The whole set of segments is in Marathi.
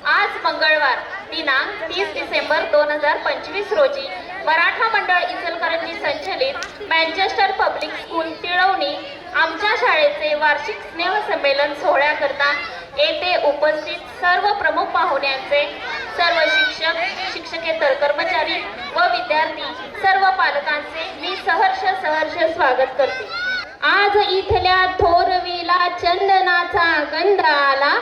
आज मंगळवार दिनांक 30 डिसेंबर 2025 रोजी मराठा मंडळ इचलकरंजी संचलित मँचेस्टर पब्लिक स्कूल तिळवणी आमच्या शाळेचे वार्षिक स्नेहसंमेलन सोहळ्याकरता येथे उपस्थित सर्व प्रमुख पाहुण्यांचे, सर्व शिक्षक, शिक्षकेतर कर्मचारी व विद्यार्थी, सर्व पालकांचे मी सहर्ष स्वागत करते। आज इथल्या थोरवीला चंदनाचा गंध आला,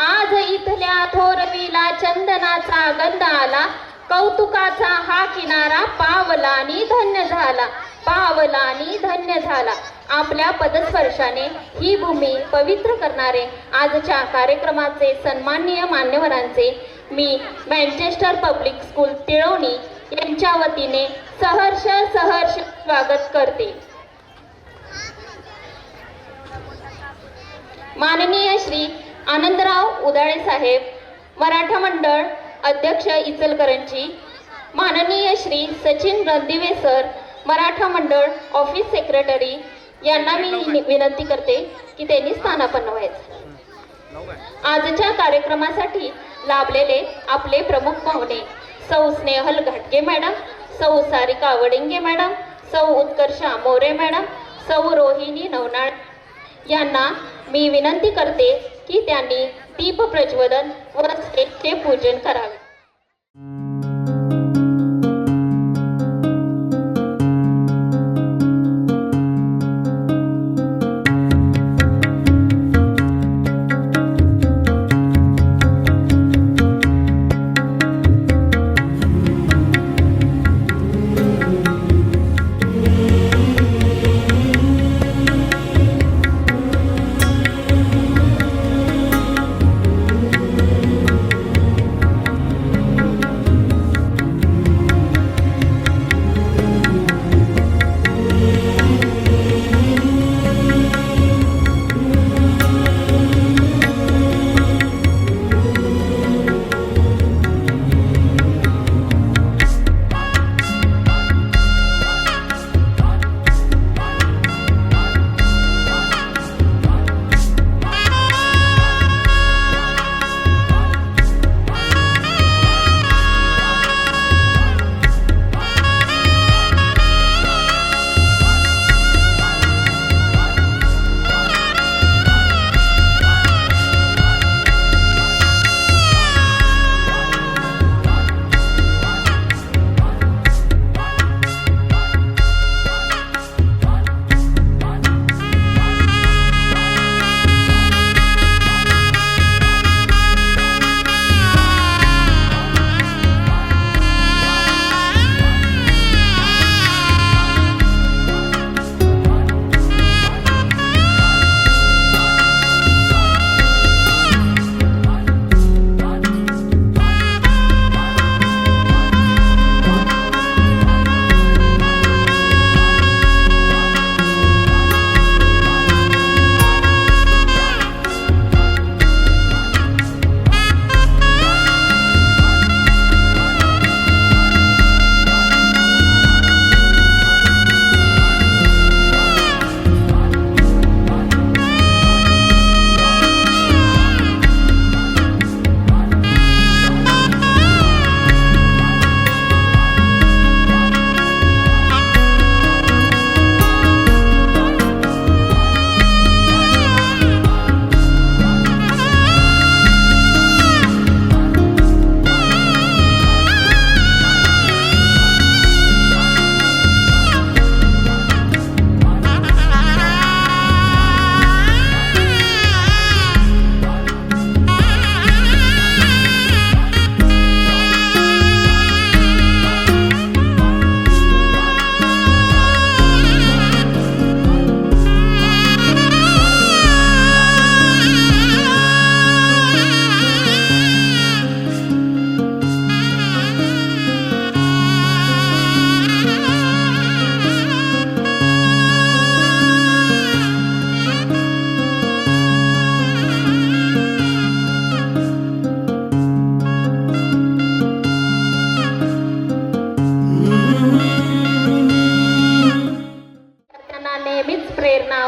आज इथल्या थोरवीला चंदनाचा गंध आला, कौतुकाचा हा किनारा पावलानी धन्य झाला, पावलानी धन्य झाला। आपल्या पदस्पर्शाने ही भूमी पवित्र करणारे आजच्या कार्यक्रमाचे सन्माननीय मान्यवरांचे मी मँचेस्टर पब्लिक स्कूल तिळवणी यांच्या वतीने सहर्ष स्वागत करते। माननीय श्री आनंदराव उदाळे साहेब, मराठा मंडळ अध्यक्ष इचलकरंजी, माननीय श्री सचिन रणदिवे सर, मराठा मंडळ ऑफिस सेक्रेटरी यांना मी विनंती करते की त्यांनी स्थानापन्न व्हायचं। आजच्या कार्यक्रमासाठी लाभलेले आपले प्रमुख पाहुणे सौ स्नेहल घाटगे मॅडम, सौ सारिका वडिंगे मॅडम, सौ उत्कर्षा मोरे मॅडम, सौ रोहिणी नवनाळ यांना मी विनंती करते की त्यांनी दीप प्रज्वलन व स्टेजचे पूजन करावे।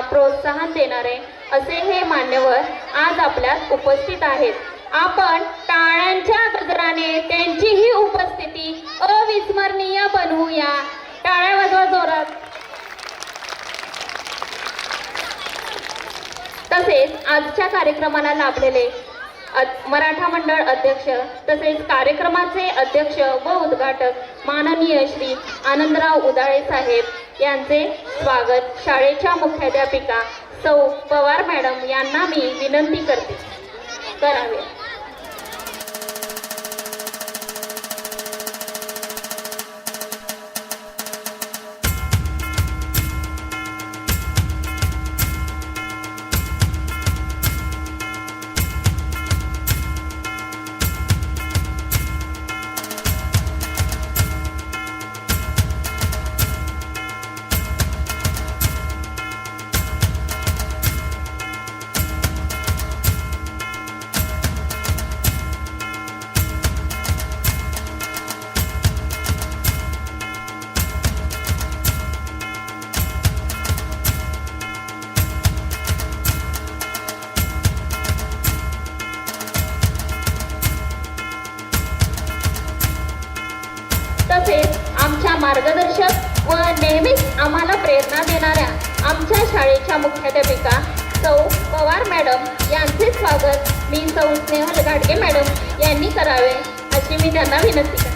प्रोत्साहन देणारे असे हे मान्यवर आज आपल्यात उपस्थित आहेत। आपण टाळ्यांच्या आजच्या कार्यक्रमाला लाभलेले मराठा मंडळ अध्यक्ष तसेच कार्यक्रमाचे अध्यक्ष व उद्घाटक माननीय श्री आनंदराव उदाळे साहेब यांचे स्वागत शाळेच्या मुख्याध्यापिका सौ पवार मॅडम यांना मी विनंती करावे. तसेच आमच्या मार्गदर्शक व नेहमीच आम्हाला प्रेरणा देणाऱ्या आमच्या शाळेच्या मुख्याध्यापिका सौ पवार मॅडम यांचे स्वागत मी सौ स्नेहल घाटगे मॅडम यांनी करावे अशी मी त्यांना विनंती करते.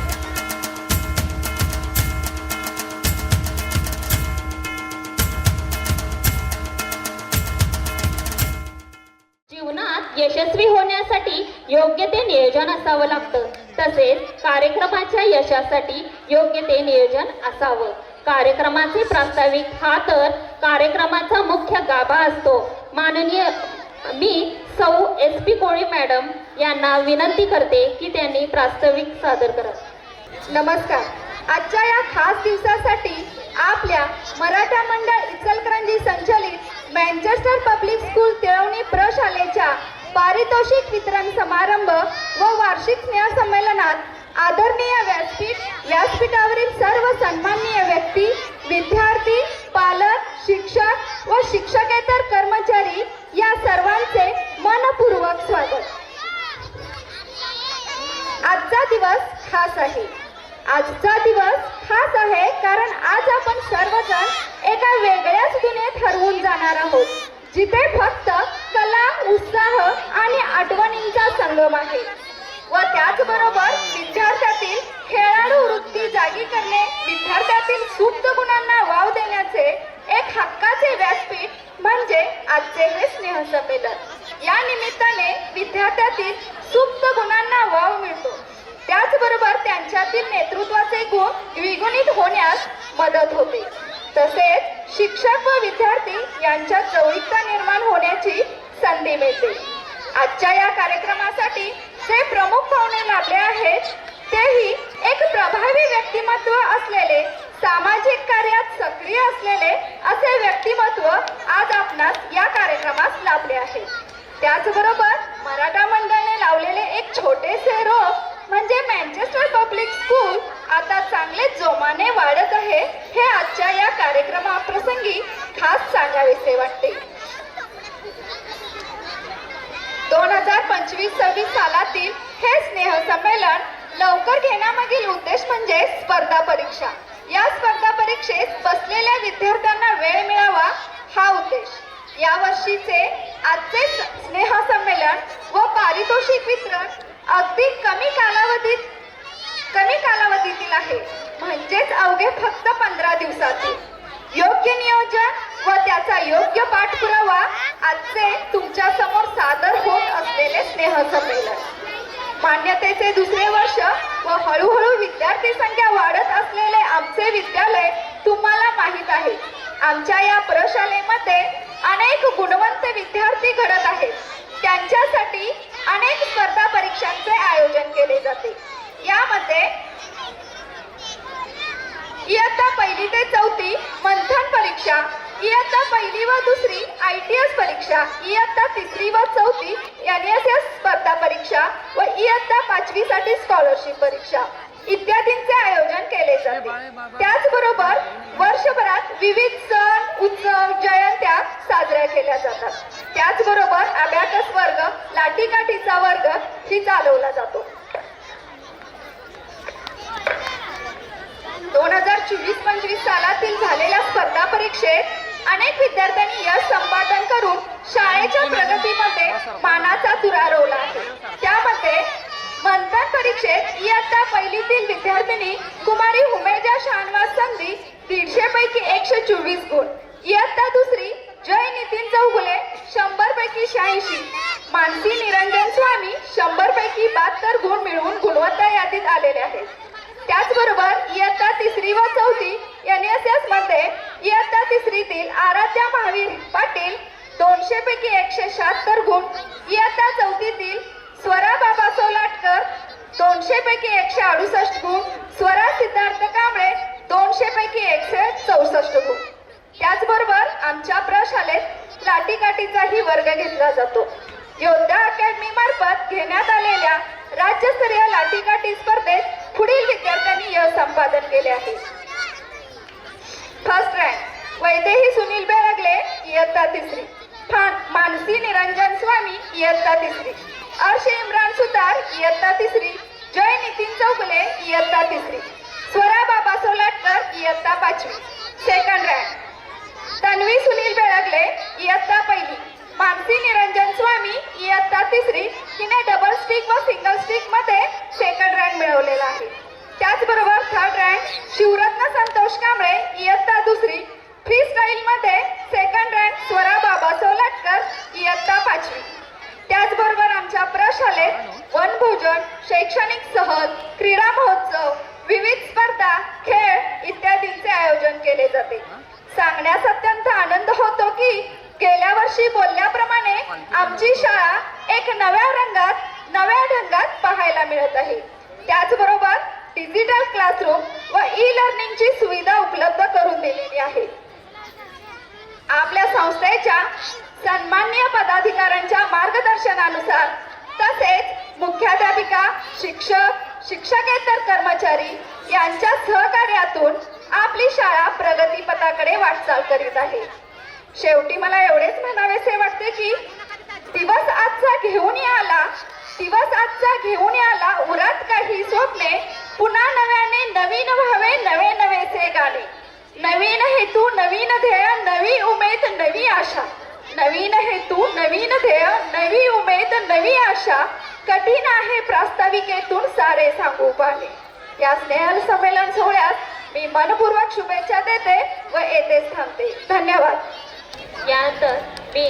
जीवनात यशस्वी होण्यासाठी योग्य ते नियोजन असावं लागतं. तसेच कार्यक्रमाच्या यशासाठी योग्य ते नियोजन असावं. कार्यक्रमाचे प्रास्ताविक हा तर कार्यक्रमाचा मुख्य गाभा असतो. माननीय मी सौ SP कोळी मॅडम यांना विनंती करते की त्यांनी प्रास्ताविक सादर करावे. नमस्कार. आजच्या या खास दिवसासाठी आपल्या मराठा मंडळ इचलकरंजी संचलित मँचेस्टर पब्लिक स्कूल तिळवणी प्रशालेच्या पारितोषिक वितरण समारंभ व वार्षिक स्नेहसंमेलनात आदरणीय व्यासपीठावरील सर्व सन्माननीय व्यक्ती, विद्यार्थी, पालक, शिक्षक व शिक्षकेतर कर्मचारी या सर्वांचे मनपूर्वक स्वागत. आजचा दिवस खास आहे. आजचा दिवस खास आहे कारण आज आपण सर्वजण एका वेगळ्याच दुनियेत हरवून जाणार आहोत, जिथे फक्त कला, उत्साह आणि आठवणींचा संगम आहे व त्याचबरोबर विद्यार्थ्यातील खेळाडू वृत्ती जागी करणे, विद्यार्थ्यातील सुप्त गुणांना वाव देण्याचे एक हक्काचे व्यासपीठ म्हणजे आजचे हे स्नेहसंमेलन. या निमित्ताने विद्यार्थ्यातील सुप्त गुणांना वाव मिळतो. त्याचबरोबर त्यांच्यातील नेतृत्वाचे गुण द्विगुणित होण्यास मदत होते. तसेच शिक्षक व विद्यार्थी यांच्यात जवळीकता निर्माण होण्याची संधी मिळते. आजच्या या कार्यक्रमासाठी जे प्रमुख पाहुणे लाभले आहेत तेही एक प्रभावी व्यक्तिमत्व असलेले, सामाजिक कार्यात सक्रिय असलेले असे व्यक्तिमत्व आज आपणास या कार्यक्रमास लाभले आहे. त्याचबरोबर मराठा मंडळाने लावलेले एक छोटेसे रोप म्हणजे मँचेस्टर पब्लिक स्कूल आता चांगले जोमाने वाढत आहे हे आजच्या या कार्यक्रमाप्रसंगी खास सांगावेसे वाटते. 2025-26 सालातील हे स्नेहसंमेलन लवकर घेण्यामागील उद्देश म्हणजे स्पर्धा परीक्षा. या स्पर्धा परीक्षेत बसलेल्या विद्यार्थ्यांना वेळ मिळावा हा उद्देश. या वर्षीचे आजचे स्नेहसंमेलन व पारितोषिक वितरण अगदी कमी कालावधीतील आहे, म्हणजेच अवघे फक्त 15 दिवसातील. योग्य नियोजन व त्याचा योग्य पाठपुरावा आजचे तुमच्या समोर सादर होत असलेले स्नेहसंमेलन. मान्यतेचे दुसरे वर्ष व हळूहळू विद्यार्थी संख्या वाढत असलेले आमचे विद्यालय तुम्हाला माहीत आहे. आमच्या या प्रशालेमध्ये अनेक गुणवंत विद्यार्थी घडत आहेत. त्यांच्यासाठी अनेक स्पर्धा परीक्षांचे आयोजन केले जाते. यामध्ये इयत्ता 1ली ते 4थी मंथन परीक्षा, इयत्ता 1ली व 2री ITS परीक्षा, इयत्ता 3री व 4थी NSS स्पर्धा परीक्षा व इयत्ता 5वी साठी स्कॉलरशिप परीक्षा इत्यादींचे आयोजन केले जाते. त्याचबरोबर वर्षभरात विविध सण, उत्सव, जयंत्या साजऱ्या केल्या जातात. त्याचबरोबर अबॅकस वर्ग, लाठीकाठीचा वर्ग ही चालवला जातो. 2024-25 सालातील झालेल्या स्पर्धा परीक्षेत अनेक विद्यार्थ्यांनी यश संपादन करून शाळेच्या प्रगतीमध्ये मानाचा तुरा रोवला आहे. त्यामध्ये मंथन परीक्षेत इयत्ता पहिलीतील विद्यार्थिनी कुमारी हुमेजा शानवास संधी 150 पैकी 124 गुण, इयत्ता दुसरी जय नितीन चौगुले 100 पैकी 86, मानसी निरंजन स्वामी 100 पैकी 72 गुण मिळवून गुणवत्ता यादीत आलेले आहेत. त्याचबरोबर इयत्ता तिसरी व चौथी NSS मध्ये इयत्ता तिसरीतील आराध्या महावीर पाटील 200 पैकी 176 गुण, इयत्ता चौथीतील स्वरा बाबा सोलाटकर 200 पैकी 168 गुण, स्वरा सिद्धार्थ कांबळे 200 पैकी 164 गुण. त्याचबरोबर आमच्या प्रशालेत लाठीकाठीचाही वर्ग घेतला जातो. योद्धा अकॅडमी मार्फत घेण्यात आलेल्या राज्यस्तरीय लाठीकाठी स्पर्धेत पुढील विद्यार्थ्यांनी यश संपादन केले आहे. फर्स्ट रँक वैदेही सुनील बेळगले इयत्ता तिसरी, मानसी निरंजन स्वामी इयत्ता तिसरी, अर्श इम्रान सुतार इयत्ता तिसरी, जय नितीन चौगुले इयत्ता तिसरी, स्वरा बाबा सोलाटकर इयत्ता पाचवी. सेकंड रँक तन्वी सुनील बेळगले इयत्ता पहिली, मानसी निरंजन स्वामी इयत्ता तिसरी, तिने डबल स्टिक व सिंगल स्टिक मध्ये सेकंड रँक मिळवलेला आहे. त्याचबरोबर थर्ड रँक शिवरत्न संतोष कांबळे इयत्ता दुसरी, फ्री स्टाईल मध्ये सेकंड रँक स्वरा बाबा सोलाटकर इयत्ता पाचवी. त्याचबरोबर आमच्या प्रशालेत वनभोजन, शैक्षणिक सहल, क्रीडा महोत्सव, विविध स्पर्धा, खेळ इत्यादींचे आयोजन केले जाते. सांगण्यास अत्यंत आनंद होतो की गेल्या वर्षी बोलल्याप्रमाणे आमची शाळा एक नव्या रंगात, नव्या ढंगात पाहायला मिळत आहे. त्याचबरोबर डिजिटल क्लासरूम व ई-लर्निंगची सुविधा उपलब्ध करून दिलेली आहे. आपल्या संस्थेच्या सन्माननीय पदाधिकाऱ्यांच्या मार्गदर्शनानुसार तसेच मुख्याध्यापिका, शिक्षक, शिक्षकेतर कर्मचारी यांच्या सहकार्यातून आपली शाळा प्रगतीपथाकडे वाटचाल करीत आहे. शेवटी मला एवढेच म्हणावेसे वाटते की दिवस आजचा घेऊन आला उरात काही स्वप्ने, पुन्हा नव्याने नवीन व्हावे नवे नवेसे गाणे, नवीन हेतू नवीन ध्येय नवी उमेद नवी आशा, नवीन हेतू नवीन ध्येय नवी उमेद नवी आशा, कठीण आहे प्रास्ताविकेतून सारे सांगू पाहणे. या स्नेहल संमेलन सोहळ्यात मी मनपूर्वक शुभेच्छा देते व येथेच थांबते. धन्यवाद. यानंतर मी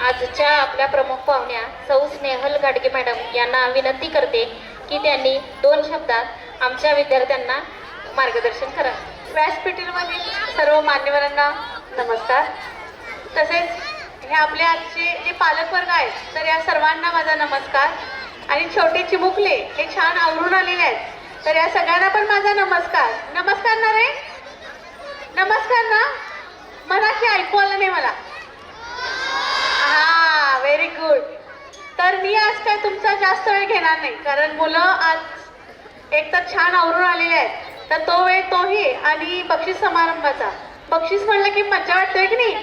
आजच्या आपल्या प्रमुख पाहुण्या सौ स्नेहल गाडगे मॅडम यांना विनंती करते की त्यांनी 2 शब्दात आमच्या विद्यार्थ्यांना मार्गदर्शन करावे. व्यासपीठावरील सर्व मान्यवरांना नमस्कार. तसेच हे आपले आजचे जे पालकवर्ग आहेत तर या सर्वांना माझा नमस्कार. आणि छोटे चिमुकले हे छान आवरून आलेले आहेत तर या सगळ्यांना पण माझा नमस्कार. नमस्कार ना रे, नमस्कार ना, म्हणा की ऐकू आलं नाही मला. हा, व्हेरी गुड. तर मी आज काय तुमचा जास्त वेळ घेणार नाही कारण मुलं आज एक तर छान आवरून आलेले आहेत तर तो वेळ तोही आणि बक्षीस समारंभाचा. बक्षीस म्हणलं की मज्जा वाटतोय की नाही,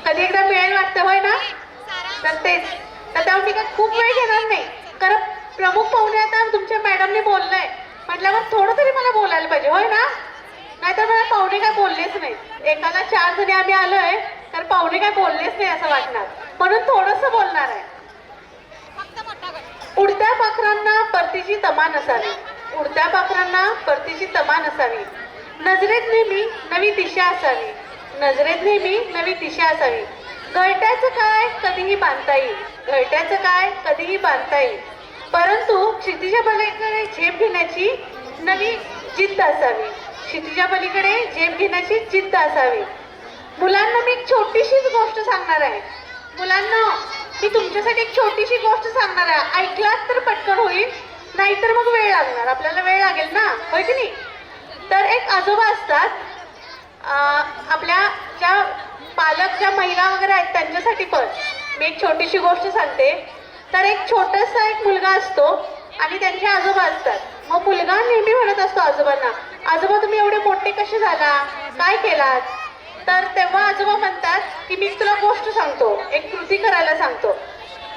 कधी एकदा मिळेल वाटतं, होय ना. तर तेच तर त्यामुळे मी काय खूप वेळ घेणार नाही कारण प्रमुख पाहुणे आता तुमच्या मॅडमने बोललंय म्हटल्यावर थोडं तरी मला बोलायला पाहिजे, होय ना. नाहीतर मला पाहुणे काय बोललेच नाही. एकाला 4 जणी आम्ही आलोय तर पाहुणे काय बोललेच नाही असं वाटणार, म्हणून थोडंसं बोलणार आहे. उडत्या पाखरांना परतीची तमा नसावी, उडत्या पाखरांना परतीची तमा नसावी, नजरेत नेहमी नवी दिशा असावी, नजरेत नेहमी नवी दिशा असावी. घरट्याचं काय कधीही बांधता येईल, घरट्याचं काय कधीही बांधता येईल, परंतु क्षितिजा पलीकडे झेप घेण्याची नवी जिद्द असावी, क्षितिजा पलीकडे झेप घेण्याची जिद्द असावी. मुलांना मी एक छोटीशीच गोष्ट सांगणार आहे. मुलांना मी तुमच्यासाठी एक छोटीशी गोष्ट सांगणार आहे. ऐकलात तर पटकन होईल, नाहीतर मग वेळ लागणार, आपल्याला वेळ लागेल ना, होय की नाही. तर एक आजोबा असतात, आपल्या ज्या पालक ज्या महिला वगैरे आहेत त्यांच्यासाठी पण मी एक छोटीशी गोष्ट सांगते. तर एक छोटासा एक मुलगा असतो आणि त्यांचे आजोबा असतात. मग मुलगा नेहमी म्हणत असतो आजोबांना, आजोबा तुम्ही एवढे मोठे कसे झाला, काय केलात. तर तेव्हा आजोबा म्हणतात की मी तुला गोष्ट सांगतो, एक कृती करायला सांगतो.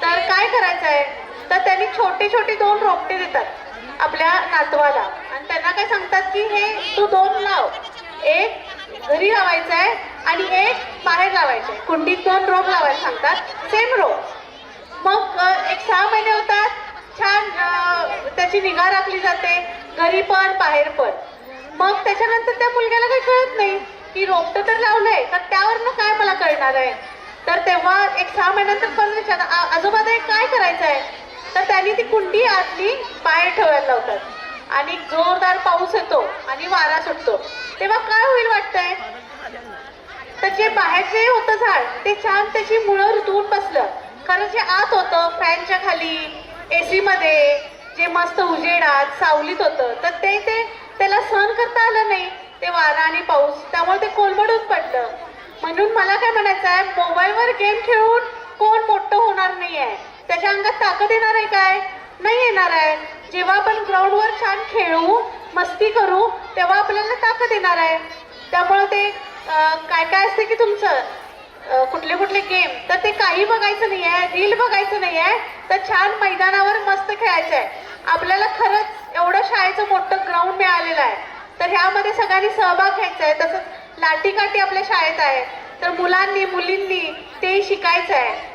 तर काय करायचं आहे, तर त्यांनी छोटे छोटे 2 रोपटे देतात आपल्या नातवाला आणि त्यांना काय सांगतात की हे तू 2 लाव, एक घरी लावायचं आहे आणि एक बाहेर लावायचे. कुंडीत 2 रोप लावायला सांगतात, सेम रोप. मग एक 6 महिने होतात, छान त्याची निगा राखली जाते, घरी पण बाहेर पण. मग त्याच्यानंतर त्या मुलग्याला काही कळत नाही की रोपटं तर लावलंय तर त्यावरनं काय मला कळणार आहे. तर तेव्हा एक 6 महिन्यानंतर परत विचारतात, आजोबा ते काय करायचं आहे. तर त्यांनी ती कुंडी आतली बाहेर ठेवायला लावतात आणि जोरदार पाऊस येतो आणि वारा सुटतो तेव्हा काय होईल वाटतंय. तर जे बाहेरचे होतं झाड ते छान त्याची मुळं रुतवून बसलं. खरं जे आत होतं फॅनच्या खाली AC मध्ये जे मस्त उजेडात सावलीत होतं तर ते त्याला सहन करता आलं नाही ते वारा आणि पाऊस, त्यामुळे ते कोलमडून पडलं. म्हणून मला काय म्हणायचं आहे, मोबाईलवर गेम खेळून कोण मोठं होणार नाही आहे. त्याच्या अंगात ताकद येणार आहे काय, नाही येणार आहे. जेव्हा आपण ग्राउंडवर छान खेळू मस्ती करू तेव्हा आपल्याला ताकद येणार आहे. त्यामुळे ते काय काय असते की तुमचं कुठले कुठले गेम तर ते काही बघायचं नाही आहे, रील बघायचं नाही आहे, तर छान मैदानावर मस्त खेळायचं आहे. आपल्याला खरंच एवढं शाळेचं मोठं ग्राउंड मिळालेलं आहे तर ह्यामध्ये सगळ्यांनी सहभाग घ्यायचा आहे. तसंच लाठीकाठी आपल्या शाळेत आहे तर मुलांनी मुलींनी ते शिकायचं आहे.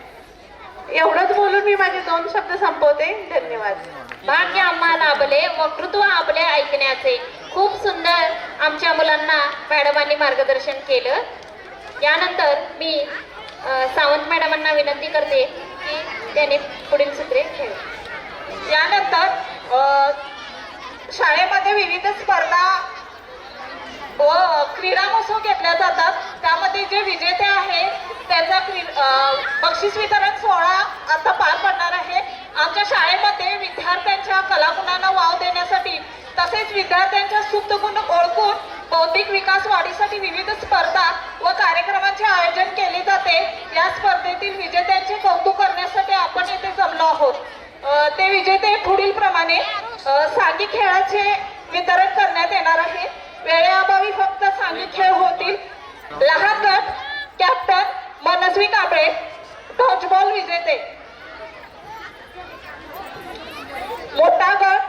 एवढंच बोलून मी माझे 2 शब्द संपवते. धन्यवाद. भाग्य आम्हा लाभले वक्तृत्व आपले ऐकण्याचे. खूप सुंदर आमच्या मुलांना मॅडमांनी मार्गदर्शन केलं. यानंतर मी सावंत मॅडमांना विनंती करते की त्यांनी पुढील सूत्रे खेळ. यानंतर शाळेमध्ये विविध स्पर्धा व क्रीडा महोत्सव घेतल्या जातात. त्यामध्ये जे विजेते आहेत त्याचा बक्षीस वितरण सोहळा आता पार पडणार आहे. आमच्या शाळेमध्ये विद्यार्थ्यांच्या कलागुणांना वाव देण्यासाठी तसेच विद्यार्थ्यांच्या सुप्त गुण ओळखून बौद्धिक विकास वाढीसाठी विविध स्पर्धा व कार्यक्रमांचे आयोजन केले जाते. या स्पर्धेतील विजेत्यांचे कौतुक करण्यासाठी आपण येथे जमलो आहोत. ते विजेते पुढील प्रमाणे सांघिक खेळाचे वितरण करण्यात येणार आहे. वेळेअभावी फक्त सांघिक खेळ होतील. लहान गट कॅप्टन मनस्वी कांबळे, डॉजबॉल विजेते. मोठा गट